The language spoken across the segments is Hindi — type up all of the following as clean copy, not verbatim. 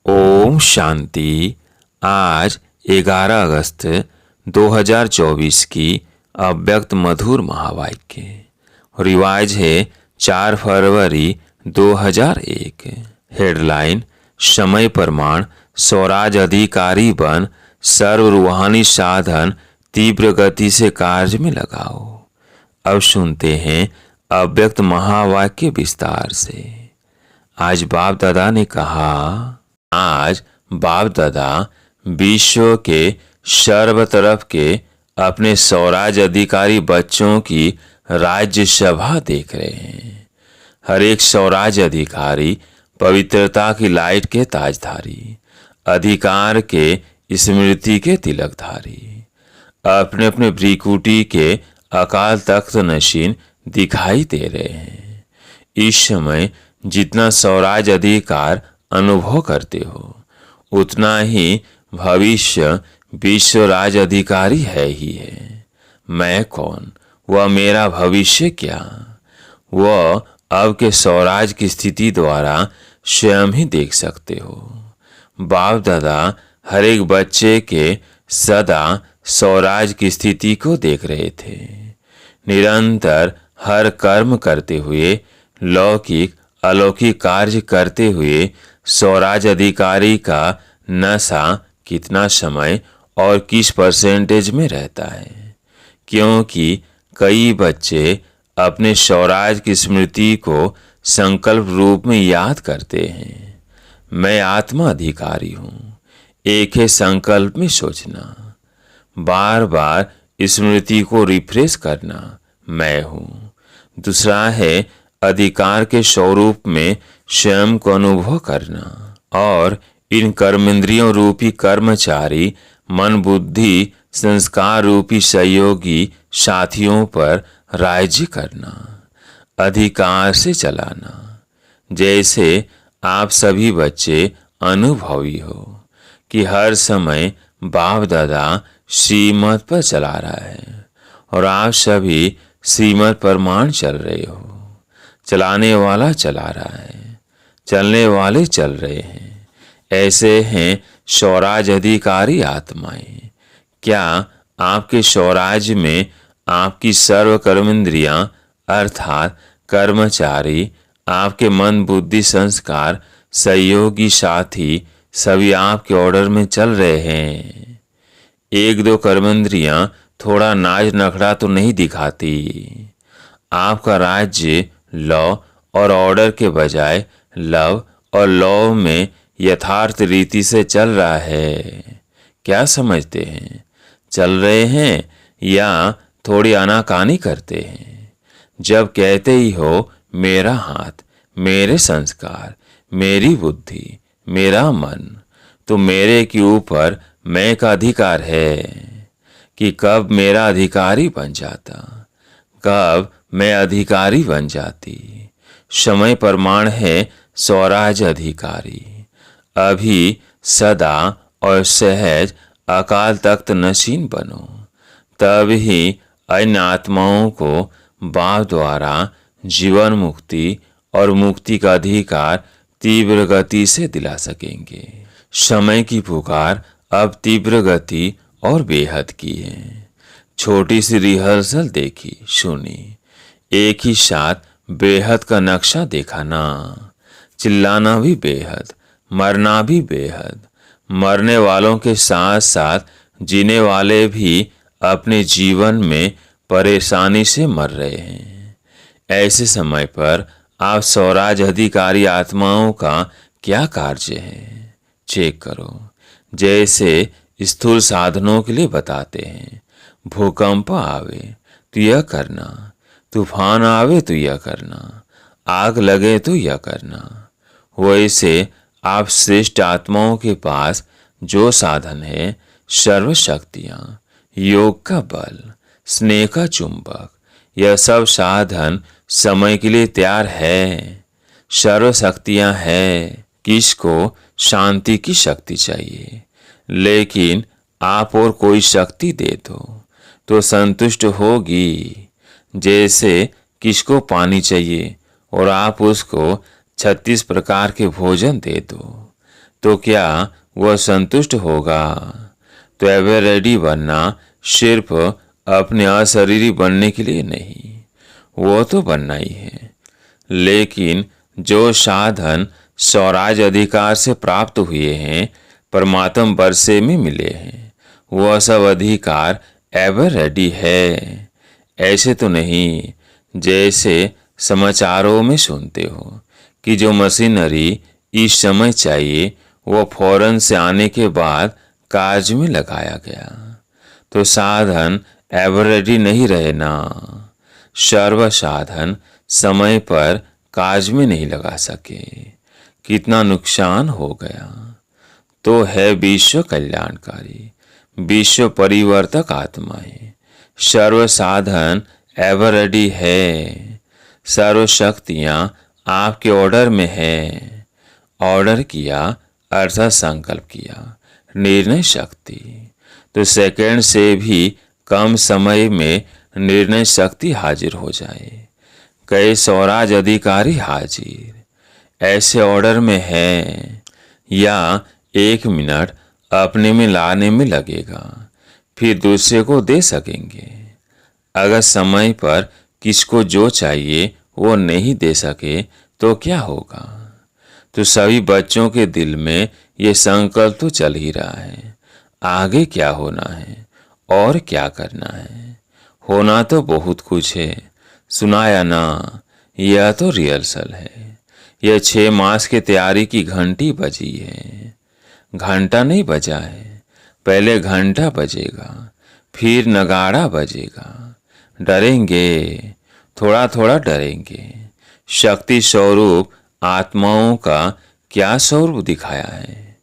ओम शांति। आज 11 अगस्त 2024 की अव्यक्त मधुर महावाक्य। रिवाज है 4 फरवरी 2001। हेडलाइन: समय प्रमाण स्वराज अधिकारी बन, सर्व रूहानी साधन तीव्र गति से कार्य में लगाओ। अब सुनते हैं अव्यक्त महावाक्य विस्तार से। आज बाप दादा ने कहा, आज बाप दादा विश्व के सर्व तरफ के अपने स्वराज अधिकारी बच्चों की राज्य सभा देख रहे हैं। हर एक स्वराज अधिकारी पवित्रता की लाइट के ताजधारी, अधिकार के स्मृति के तिलकधारी, अपने अपने भ्रिकुटी के अकाल तख्त नशीन दिखाई दे रहे हैं। इस समय जितना स्वराज अधिकार अनुभव करते हो, उतना ही भविष्य विश्व राज अधिकारी है ही है। मैं कौन, वह मेरा भविष्य क्या, वह अब के स्वराज की स्थिति द्वारा स्वयं ही देख सकते हो। बाप दादा हर एक बच्चे के सदा स्वराज की स्थिति को देख रहे थे। निरंतर हर कर्म करते हुए, लौकिक अलौकिक कार्य करते हुए स्वराज अधिकारी का नशा कितना समय और किस परसेंटेज में रहता है। क्योंकि कई बच्चे अपने स्वराज की स्मृति को संकल्प रूप में याद करते हैं। मैं आत्मा अधिकारी हूँ, एक है संकल्प में सोचना, बार बार स्मृति को रिफ्रेश करना, मैं हूँ। दूसरा है अधिकार के स्वरूप में स्वयं को अनुभव करना और इन कर्मेंद्रियों रूपी कर्मचारी मन बुद्धि संस्कार रूपी सहयोगी साथियों पर राज्य करना, अधिकार से चलाना। जैसे आप सभी बच्चे अनुभवी हो कि हर समय बाप दादा श्रीमत पर चला रहा है और आप सभी श्रीमत प्रमाण चल रहे हो। चलाने वाला चला रहा है, चलने वाले चल रहे हैं। ऐसे हैं स्वराज अधिकारी आत्माएं। क्या आपके स्वराज में आपकी सर्व कर्मेंद्रियां अर्थात कर्मचारी, आपके मन बुद्धि संस्कार सहयोगी साथी सभी आपके ऑर्डर में चल रहे हैं? एक दो कर्मेंद्रियां थोड़ा नाज नखड़ा तो नहीं दिखाती। आपका राज्य लॉ और ऑर्डर के बजाय लव और लॉ में यथार्थ रीति से चल रहा है। क्या समझते हैं? चल रहे हैं या थोड़ी आनाकानी करते हैं? जब कहते ही हो मेरा हाथ, मेरे संस्कार, मेरी बुद्धि, मेरा मन, तो मेरे के ऊपर मैं का अधिकार है कि कब मेरा अधिकारी बन जाता, कब मैं अधिकारी बन जाती। समय प्रमाण है स्वराज अधिकारी। अभी सदा और सहज अकाल तख्त नशीन बनो, तब ही अन्य आत्माओं को बाप द्वारा जीवन मुक्ति और मुक्ति का अधिकार तीव्र गति से दिला सकेंगे। समय की पुकार अब तीव्र गति और बेहद की है। छोटी सी रिहर्सल देखी, सुनी, एक ही साथ बेहद का नक्शा देखा ना। चिल्लाना भी बेहद, मरना भी बेहद। मरने वालों के साथ साथ जीने वाले भी अपने जीवन में परेशानी से मर रहे हैं। ऐसे समय पर आप स्वराज अधिकारी आत्माओं का क्या कार्य है, चेक करो। जैसे स्थूल साधनों के लिए बताते हैं, भूकंप आवे तो यह करना, तूफान आवे तो यह करना, आग लगे तो यह करना। वैसे आप श्रेष्ठ आत्माओं के पास जो साधन है, सर्व शक्तियां, योग का बल, स्नेह का चुंबक, यह सब साधन समय के लिए तैयार है। सर्व शक्तियां है। किसको शांति की शक्ति चाहिए, लेकिन आप और कोई शक्ति दे दो तो संतुष्ट होगी। जैसे किसको पानी चाहिए और आप उसको 36 प्रकार के भोजन दे दो, तो क्या वह संतुष्ट होगा? तो एवर रेडी बनना सिर्फ अपने अशरीरी बनने के लिए नहीं, वो तो बनना ही है। लेकिन जो साधन स्वराज अधिकार से प्राप्त हुए हैं, परमात्म वर्षे में मिले हैं, वह सब अधिकार एवर रेडी है। ऐसे तो नहीं जैसे समाचारों में सुनते हो कि जो मशीनरी इस समय चाहिए वो फौरन से आने के बाद कार्य में लगाया गया। तो साधन एवर रेडी नहीं रहे ना। सर्व साधन समय पर कार्य में नहीं लगा सके, कितना नुकसान हो गया। तो है विश्व कल्याणकारी, विश्व परिवर्तक आत्माएं। सर्व साधन एवर रेडी है। सर्व शक्तियां आपके ऑर्डर में है। ऑर्डर किया अर्थात संकल्प किया, निर्णय शक्ति। तो सेकंड से भी कम समय में निर्णय शक्ति हाजिर हो जाए। कई स्वराज अधिकारी हाजिर ऐसे ऑर्डर में है, या 1 मिनट अपने में लाने में लगेगा, फिर दूसरे को दे सकेंगे। अगर समय पर किसको जो चाहिए वो नहीं दे सके तो क्या होगा? तो सभी बच्चों के दिल में ये संकल्प तो चल ही रहा है, आगे क्या होना है और क्या करना है। होना तो बहुत कुछ है, सुनाया ना, यह तो रिहर्सल है। यह 6 मास की तैयारी की घंटी बजी है। घंटा नहीं बजा है, पहले घंटा बजेगा, फिर नगाड़ा बजेगा। डरेंगे, थोड़ा थोड़ा डरेंगे। शक्ति स्वरूप आत्माओं का क्या स्वरूप दिखाया है?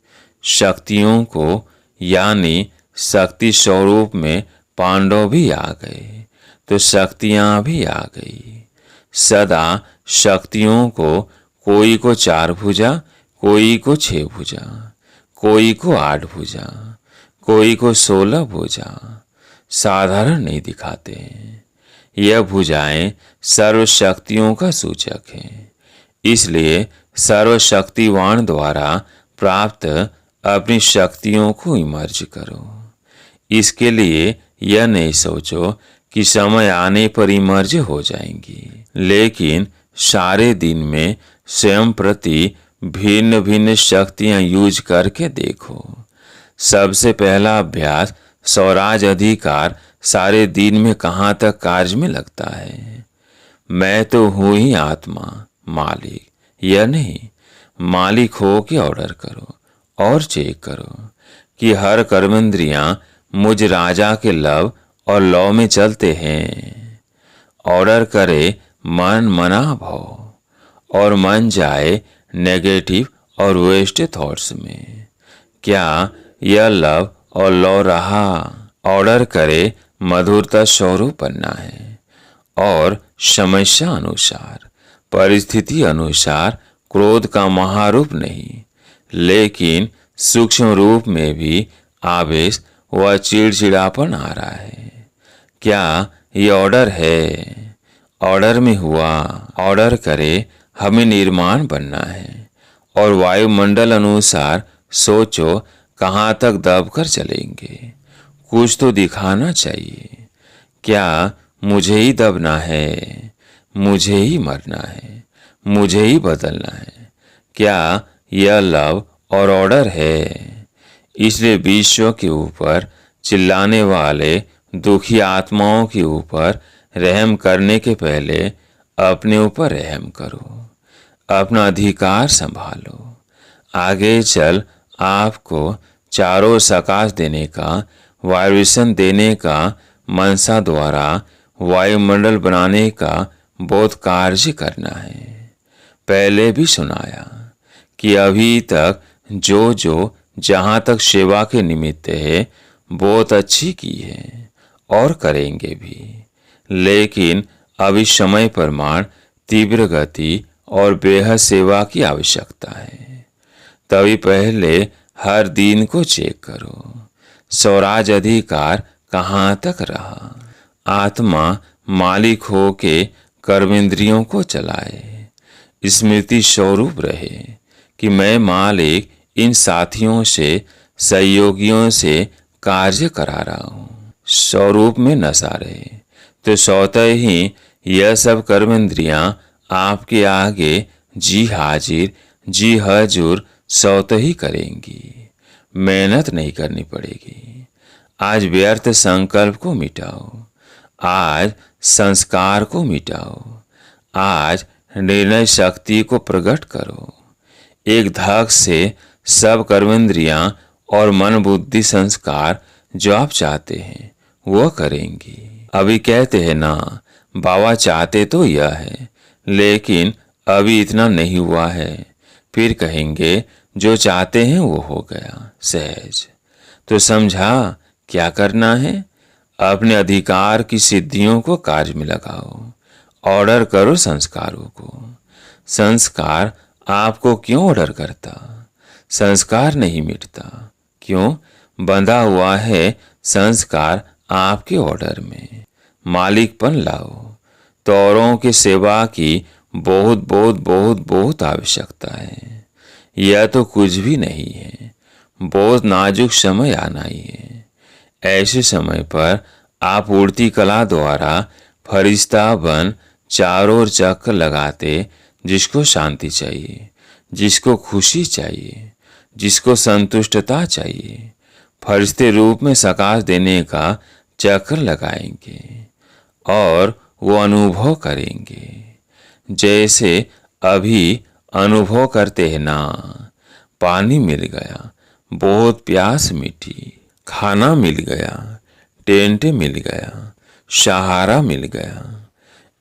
शक्तियों को, यानी शक्ति स्वरूप में पांडव भी आ गए, तो शक्तियां भी आ गई। सदा शक्तियों को, कोई को 4 भुजा, कोई को 6 भुजा, कोई को 8 भुजा, कोई को 16 भुजा, साधारण नहीं दिखाते। यह भुजाएं सर्व शक्तियों का सूचक है। इसलिए सर्वशक्तिवान द्वारा प्राप्त अपनी शक्तियों को इमर्ज करो। इसके लिए यह नहीं सोचो कि समय आने पर इमर्ज हो जाएंगी, लेकिन सारे दिन में स्वयं प्रति भिन्न भिन्न शक्तियां यूज करके देखो। सबसे पहला अभ्यास स्वराज अधिकार सारे दिन में कहाँ तक कार्य में लगता है। मैं तो हूं ही आत्मा मालिक, यह नहीं। मालिक हो के ऑर्डर करो और चेक करो कि हर कर्मेंद्रियां मुझ राजा के लव और लौ में चलते हैं। ऑर्डर करे मन मना भाव और मन जाए नेगेटिव और वेस्ट थॉट्स में। क्या यह लव और लौ रहा? ऑर्डर करे मधुरता स्वरूप बनना है और समस्या अनुसार, परिस्थिति अनुसार क्रोध का महारूप नहीं, लेकिन सूक्ष्म रूप में भी आवेश व चिड़चिड़ापन आ रहा है। क्या ये ऑर्डर है? ऑर्डर में हुआ। ऑर्डर करे हमें निर्माण बनना है और वायुमंडल अनुसार सोचो कहाँ तक दबकर चलेंगे। कुछ तो दिखाना चाहिए। क्या मुझे ही दबना है? मुझे ही मरना है? मुझे ही बदलना है? क्या यह लव और ऑर्डर है? इसलिए विश्व के ऊपर चिल्लाने वाले दुखी आत्माओं के ऊपर रहम करने के पहले अपने ऊपर रहम करो, अपना अधिकार संभालो। आगे चल आपको चारों सकाश देने का, वाइब्रेशन देने का, मनसा द्वारा वायुमंडल बनाने का बहुत कार्य करना है। पहले भी सुनाया कि अभी तक जो जो जहाँ तक सेवा के निमित्त है बहुत अच्छी की है और करेंगे भी, लेकिन अभी समय प्रमाण तीव्र गति और बेहद सेवा की आवश्यकता है। तभी पहले हर दिन को चेक करो, स्वराज अधिकार कहाँ तक रहा। आत्मा मालिक हो के कर्मेंद्रियों को चलाए, स्मृति स्वरूप रहे कि मैं मालिक इन साथियों से, सहयोगियों से कार्य करा रहा हूँ। स्वरूप में न सारे तो स्वतः ही यह सब कर्मेंद्रियां आपके आगे जी हाजिर, जी हजूर स्वतः ही करेंगी। मेहनत नहीं करनी पड़ेगी। आज व्यर्थ संकल्प को मिटाओ, आज संस्कार को मिटाओ, आज निर्णय शक्ति को प्रकट करो। एक धक से सब कर्मेंद्रियां और मन बुद्धि संस्कार जो आप चाहते हैं वो करेंगी। अभी कहते हैं ना, बाबा चाहते तो यह है, लेकिन अभी इतना नहीं हुआ है। फिर कहेंगे जो चाहते हैं वो हो गया सहज। तो समझा क्या करना है? अपने अधिकार की सिद्धियों को कार्य में लगाओ। ऑर्डर करो संस्कारों को। संस्कार आपको क्यों ऑर्डर करता? संस्कार नहीं मिटता। क्यों? बंधा हुआ है संस्कार आपके ऑर्डर में। मालिकपन लाओ। तो औरों की सेवा की बहुत बहुत बहुत बहुत आवश्यकता है। यह तो कुछ भी नहीं है। बहुत नाजुक समय आना ही है। ऐसे समय पर आप उड़ती कला द्वारा फरिश्ता बन चारों ओर चक्कर लगाते, जिसको शांति चाहिए, जिसको खुशी चाहिए, जिसको संतुष्टता चाहिए, फरिश्ते रूप में सकाश देने का चक्कर लगाएंगे और वो अनुभव करेंगे। जैसे अभी अनुभव करते हैं ना, पानी मिल गया, बहुत प्यास मिटी, खाना मिल गया, टेंट मिल गया, सहारा मिल गया।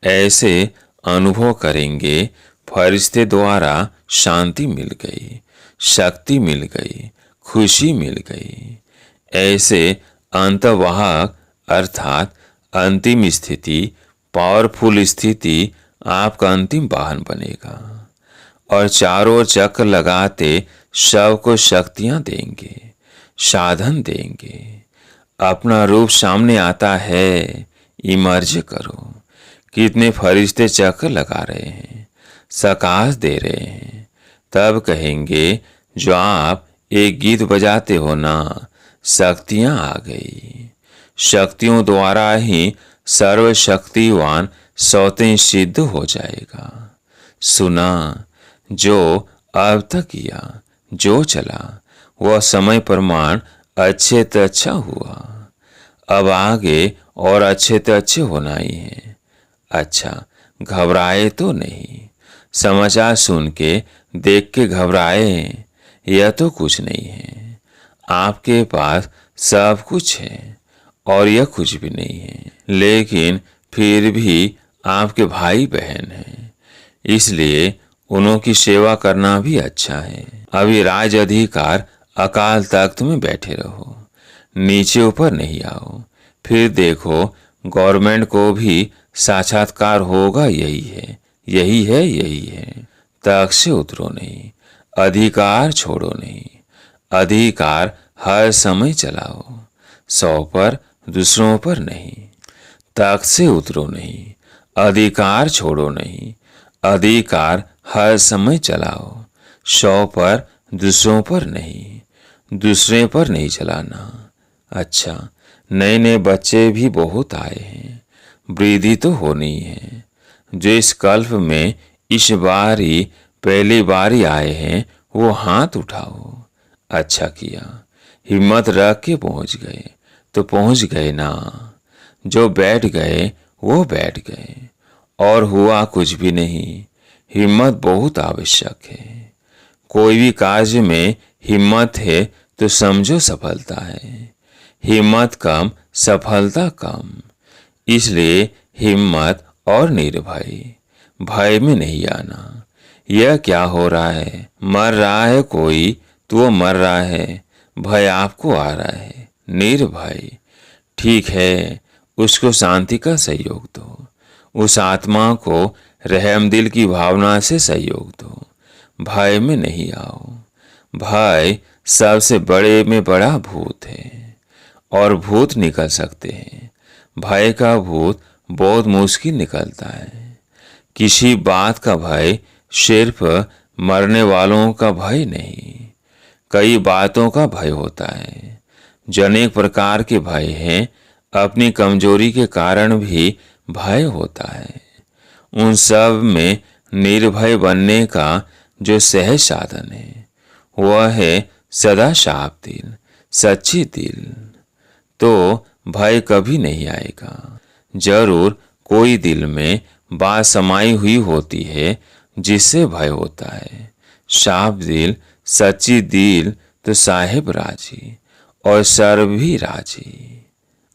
ऐसे अनुभव करेंगे फरिश्ते द्वारा शांति मिल गई, शक्ति मिल गई, खुशी मिल गई। ऐसे अंतवाहक अर्थात अंतिम स्थिति, पावरफुल स्थिति आपका अंतिम वाहन बनेगा और चारों ओर चक्र लगाते सबको शक्तियां देंगे, साधन देंगे। अपना रूप सामने आता है, इमर्ज करो। कितने फरिश्ते चक्र लगा रहे हैं, सकाश दे रहे हैं। तब कहेंगे जो आप एक गीत बजाते हो ना, शक्तियां आ गई। शक्तियों द्वारा ही सर्वशक्तिवान स्वतः सिद्ध हो जाएगा। सुना, जो अब तक किया, जो चला, वह समय प्रमाण अच्छे तो अच्छा हुआ। अब आगे और अच्छे तो अच्छे होना ही है। अच्छा, घबराए तो नहीं। समाचार सुन के, देख के घबराए, यह तो कुछ नहीं है। आपके पास सब कुछ है और यह कुछ भी नहीं है, लेकिन फिर भी आपके भाई बहन हैं, इसलिए उन्हों की सेवा करना भी अच्छा है। अभी राज अधिकार अकाल तख्त में बैठे रहो, नीचे ऊपर नहीं आओ। फिर देखो गवर्नमेंट को भी साक्षात्कार होगा। यही है, यही है, यही है। तख्त से उतरो नहीं, अधिकार छोड़ो नहीं। अधिकार हर समय चलाओ, 100 पर, दूसरों पर नहीं। तख्त से उतरो नहीं, अधिकार छोड़ो नहीं। अधिकार हर समय चलाओ, 100 पर, दूसरों पर नहीं। दूसरे पर नहीं चलाना। अच्छा, नए नए बच्चे भी बहुत आए हैं, वृद्धि तो होनी है। जो इस कल्प में इस बार ही पहली बारी आए हैं, वो हाथ उठाओ। अच्छा किया, हिम्मत रख के पहुंच गए तो पहुंच गए ना। जो बैठ गए वो बैठ गए और हुआ कुछ भी नहीं। हिम्मत बहुत आवश्यक है। कोई भी कार्य में हिम्मत है तो समझो सफलता है। हिम्मत कम, सफलता कम। इसलिए हिम्मत और निर्भय, भय में नहीं आना। यह क्या हो रहा है? मर रहा है कोई तो वो मर रहा है, भय आपको आ रहा है। निर्भय, ठीक है, उसको शांति का सहयोग दो। उस आत्मा को रहम दिल की भावना से सहयोग दो। भय में नहीं आओ। भय सबसे बड़े में बड़ा भूत है और भूत निकल सकते हैं। भय का भूत बहुत मुश्किल निकलता है। किसी बात का भय सिर्फ मरने वालों का भय नहीं, कई बातों का भय होता है। जो अनेक प्रकार के भय हैं, अपनी कमजोरी के कारण भी भय होता है। उन सब में निर्भय बनने का जो सहज साधन है, वह है सदा साफ दिल, सच्ची दिल। तो भय कभी नहीं आएगा। जरूर कोई दिल में बात समाई हुई होती है जिससे भय होता है। साफ दिल, सच्ची दिल तो साहेब राजी और सर भी राजी।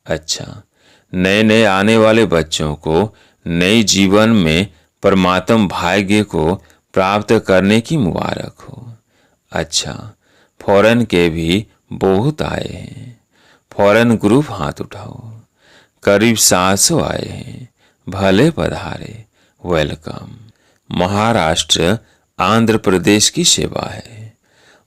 अच्छा, नए नए आने वाले बच्चों को नई जीवन में परमात्म भाग्य को प्राप्त करने की मुबारक हो। अच्छा, फॉरेन के भी बहुत आए हैं। फॉरेन ग्रुप हाथ उठाओ। करीब 700 आए हैं। भले पधारे, वेलकम। महाराष्ट्र आंध्र प्रदेश की सेवा है।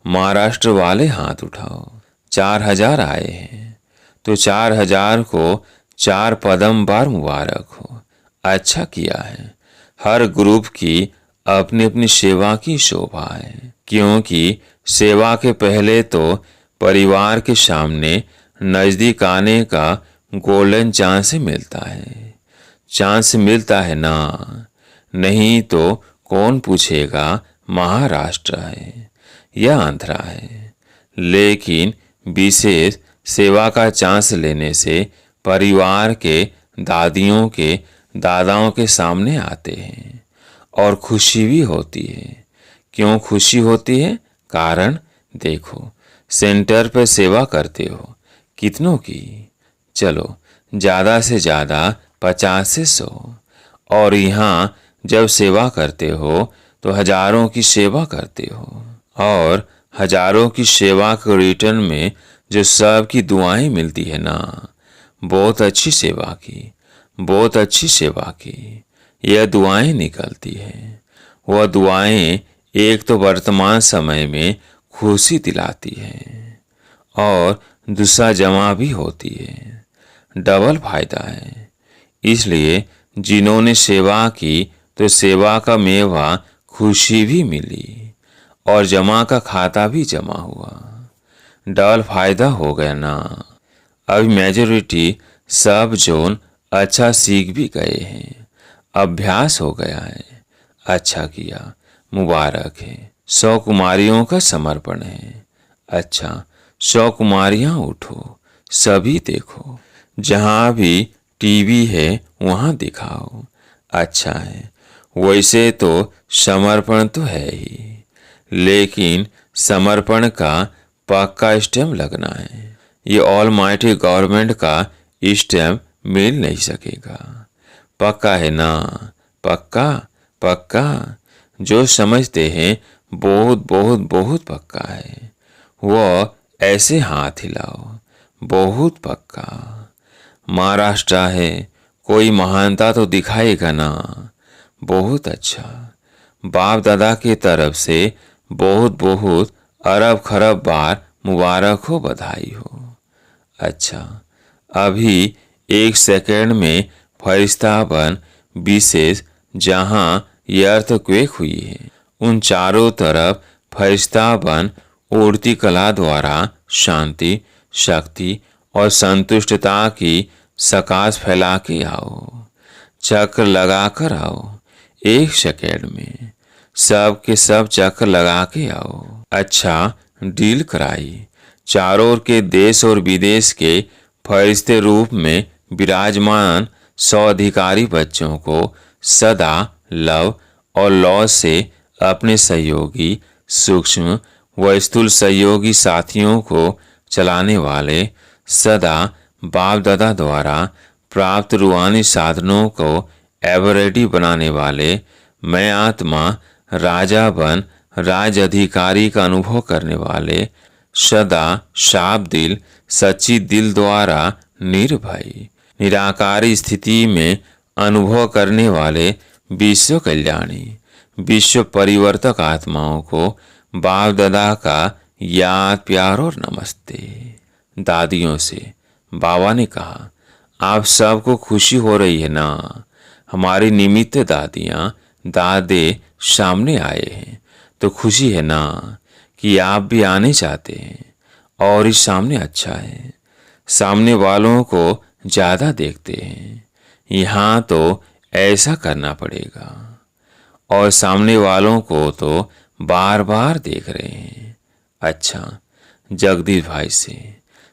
महाराष्ट्र वाले हाथ उठाओ। 4000 आए हैं, तो 4000 को 4 पदम बार मुबारक हो। अच्छा किया है। हर ग्रुप की अपनी अपनी सेवा की शोभा है, क्योंकि सेवा के पहले तो परिवार के सामने नजदीक आने का गोल्डन चांस मिलता है। चांस मिलता है ना, नहीं तो कौन पूछेगा महाराष्ट्र है या आंध्रा है। लेकिन विशेष सेवा का चांस लेने से परिवार के दादियों के दादाओं के सामने आते हैं और खुशी भी होती है। क्यों खुशी होती है? कारण देखो, सेंटर पे सेवा करते हो कितनों की? चलो, ज़्यादा से ज़्यादा 50 से 100। और यहाँ जब सेवा करते हो तो हजारों की सेवा करते हो, और हजारों की सेवा के रिटर्न में जो सबकी दुआएं मिलती है ना, बहुत अच्छी सेवा की, बहुत अच्छी सेवा की, यह दुआएं निकलती है। वह दुआएं एक तो वर्तमान समय में खुशी दिलाती है और दूसरा जमा भी होती है। डबल फायदा है। इसलिए जिन्होंने सेवा की तो सेवा का मेवा खुशी भी मिली और जमा का खाता भी जमा हुआ। डबल फायदा हो गया ना। अभी मेजॉरिटी सब जोन अच्छा सीख भी गए हैं, अभ्यास हो गया है। अच्छा किया, मुबारक है। 100 कुमारियों का समर्पण है। अच्छा, 100 कुमारियां उठो, सभी देखो। जहां भी टीवी है वहां दिखाओ। अच्छा है। वैसे तो समर्पण तो है ही, लेकिन समर्पण का पक्का स्टैम्प लगना है। ये ऑल माइटी गवर्नमेंट का स्टैम्प मिल नहीं सकेगा। पक्का है ना? पक्का पक्का। जो समझते हैं बहुत बहुत बहुत पक्का है, वो ऐसे हाथ हिलाओ। बहुत पक्का। महाराष्ट्र है, कोई महानता तो दिखाएगा ना। बहुत अच्छा। बाप दादा की तरफ से बहुत बहुत अरब खरब बार मुबारक हो, बधाई हो। अच्छा, अभी 1 सेकंड में फरिश्ता बन विशेष जहां यह अर्थक्वेक हुई है, उन चारों तरफ फरिश्ता बन उड़ती कला द्वारा शांति, शक्ति और संतुष्टता की सकाश फैला के आओ। चक्र लगा कर आओ। 1 सेकंड में सब के सब चक्र लगा के आओ। अच्छा, डील कराई। चारों ओर के देश और विदेश के फरिश्ते रूप में विराजमान 100 अधिकारी बच्चों को सदा लव और लौ से अपने सहयोगी, सूक्ष्म व स्थूल सहयोगी साथियों को चलाने वाले, सदा बाप दादा द्वारा प्राप्त रूहानी साधनों को एवर रेडी बनाने वाले, मैं आत्मा राजा बन राज अधिकारी का अनुभव करने वाले, सदा साफ दिल, सच्ची दिल द्वारा निर्भय निराकारी स्थिति में अनुभव करने वाले विश्व कल्याणी, विश्व परिवर्तक आत्माओं को बाप दादा का याद, प्यार और नमस्ते। दादियों से बाबा ने कहा, आप सबको खुशी हो रही है ना? हमारी निमित्त दादियाँ दादे सामने आए हैं तो खुशी है ना कि आप भी आने चाहते हैं और इस सामने अच्छा है। सामने वालों को ज़्यादा देखते हैं, यहाँ तो ऐसा करना पड़ेगा। और सामने वालों को तो बार बार देख रहे हैं। अच्छा, जगदीश भाई से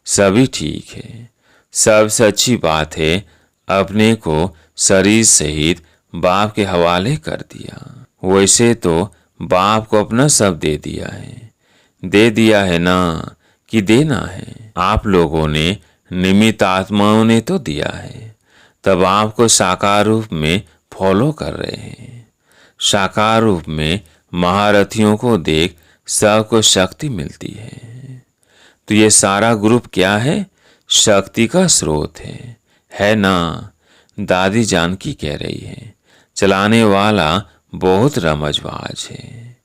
सभी ठीक है। सबसे अच्छी बात है अपने को शरीर सहित बाप के हवाले कर दिया। वैसे तो बाप को अपना सब दे दिया है ना, कि देना है। आप लोगों ने निमित्त आत्माओं ने तो दिया है, तब आपको साकार रूप में फॉलो कर रहे हैं। साकार रूप में महारथियों को देख सबको शक्ति मिलती है। तो ये सारा ग्रुप क्या है? शक्ति का स्रोत है ना? दादी जानकी कह रही है। चलाने वाला बहुत रमजबाज है।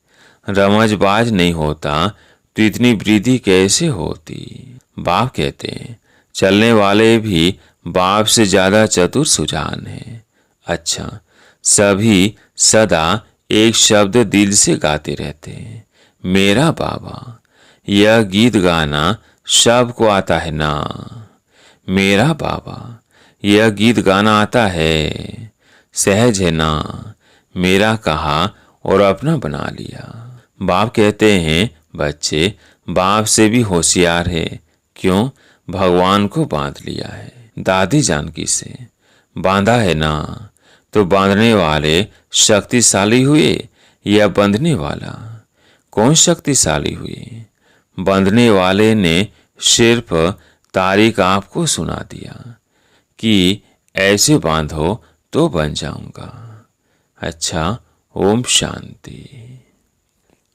रमजबाज नहीं होता तो इतनी वृद्धि कैसे होती? बाप कहते हैं चलने वाले भी बाप से ज्यादा चतुर सुजान है। अच्छा, सभी सदा एक शब्द दिल से गाते रहते हैं, मेरा बाबा। यह गीत गाना सबको आता है ना? मेरा बाबा, यह गीत गाना आता है, सहज है ना? मेरा कहा और अपना बना लिया। बाप कहते हैं बच्चे बाप से भी होशियार है। क्यों? भगवान को बांध लिया है। दादी जानकी से बांधा है ना? तो बांधने वाले शक्तिशाली हुए या बंधने वाला? कौन शक्तिशाली हुए? बंधने वाले ने सिर्फ तारीख आपको सुना दिया कि ऐसे बांधो तो बन जाऊंगा। अच्छा, ओम शांति।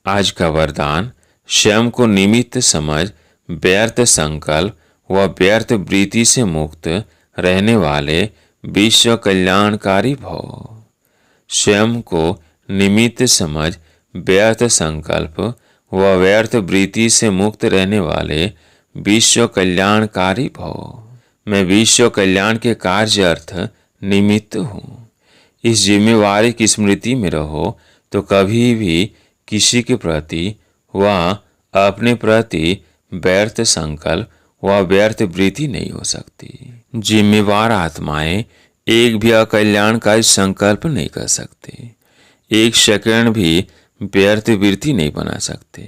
आज का वरदान, स्वयं को निमित्त समझ व्यर्थ संकल्प व व्यर्थ वृत्ति से मुक्त रहने वाले विश्व कल्याणकारी भव। स्वयं को निमित्त समझ व्यर्थ संकल्प व व्यर्थ वृत्ति से मुक्त रहने वाले विश्व कल्याणकारी भव। मैं विश्व कल्याण के कार्य अर्थ निमित्त हूँ। इस जिम्मेवारी की स्मृति में रहो तो कभी भी किसी के प्रति व अपने प्रति व्यर्थ संकल्प व व्यर्थ वृत्ति नहीं हो सकती। जिम्मेवार आत्माएं एक भी अकल्याणकारी संकल्प नहीं कर सकते, एक सेकंड भी व्यर्थ वृत्ति नहीं बना सकते,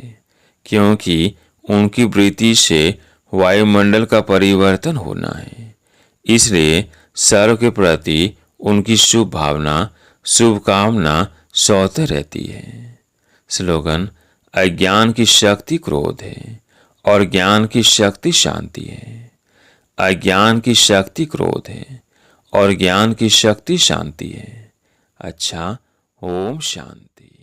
क्योंकि उनकी वृत्ति से वायुमंडल का परिवर्तन होना है। इसलिए सर्व के प्रति उनकी शुभ भावना, शुभकामना सौते रहती है। स्लोगन, अज्ञान की शक्ति क्रोध है और ज्ञान की शक्ति शांति है। अज्ञान की शक्ति क्रोध है और ज्ञान की शक्ति शांति है। अच्छा, ओम शांति।